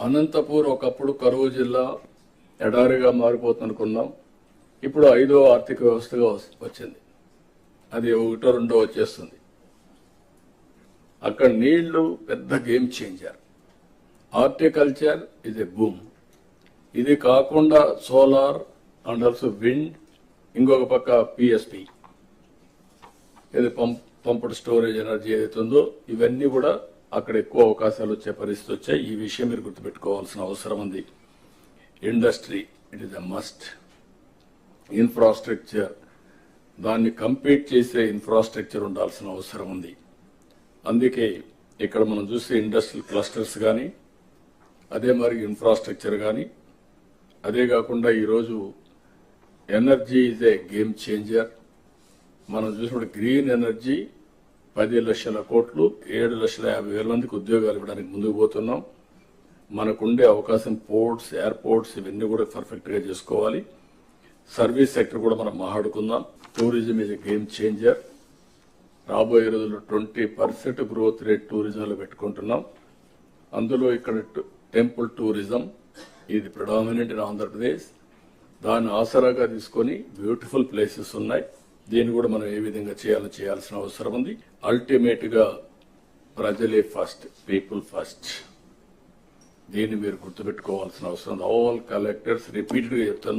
అనంతపూర్ ఒకప్పుడు కరువు జిల్లా ఎడారిగా మారిపోతుందనుకున్నాం. ఇప్పుడు 5వ ఆర్థిక వ్యవస్థగా వచ్చింది. అది 1, 2 వచ్చేస్తుంది. అక్కడ నీళ్లు పెద్ద game changer. Horticulture is a boom. ఇది కాకుండా సోలార్ అండ్ ఆల్సో విండ్, ఇంకొక పక్క పిఎస్పి, ఇది పంప్డ్ స్టోరేజ్ ఎనర్జీ ఏదైతే ఉందో, ఇవన్నీ కూడా అక్కడ ఎక్కువ అవకాశాలు వచ్చే పరిస్థితి వచ్చాయి. ఈ విషయం మీరు గుర్తుపెట్టుకోవాల్సిన అవసరం ఉంది. Industry it is a must. Infrastructure, దాన్ని కంపీట్ చేసే ఇన్ఫ్రాస్ట్రక్చర్ ఉండాల్సిన అవసరం ఉంది. అందుకే ఇక్కడ మనం చూసే ఇండస్ట్రియల్ క్లస్టర్స్ కానీ, అదే మరి ఇన్ఫ్రాస్ట్రక్చర్ కానీ, అదే కాకుండా ఈరోజు energy is a game changer. మనం చూసినప్పుడు గ్రీన్ ఎనర్జీ 10 లక్షల కోట్లు, 7,50,000 మందికి ఉద్యోగాలు ఇవ్వడానికి ముందుకు పోతున్నాం. మనకుండే అవకాశం పోర్ట్స్, ఎయిర్పోర్ట్స్ ఇవన్నీ కూడా పర్ఫెక్ట్ గా చేసుకోవాలి. సర్వీస్ సెక్టర్ కూడా మనం మాట్లాడుకుందాం. Tourism is a game changer. రాబోయే రోజుల్లో 20% గ్రోత్ రేట్ టూరిజంలో పెట్టుకుంటున్నాం. అందులో ఇక్కడ టెంపుల్ టూరిజం ఇది ప్రిడామినెంట్ ఇన్ ఆంధ్రప్రదేశ్. దాన్ని ఆసరాగా తీసుకొని బ్యూటిఫుల్ ప్లేసెస్ ఉన్నాయి. దీన్ని కూడా మనం ఏ విధంగా చేయాల్సిన అవసరం ఉంది. అల్టిమేట్ గా ప్రజలే ఫస్ట్, పీపుల్ ఫస్ట్. దీన్ని మీరు గుర్తుపెట్టుకోవాల్సిన అవసరం ఉంది. ఆల్ కలెక్టర్స్ రిపీటెడ్ గా చెప్తున్నా.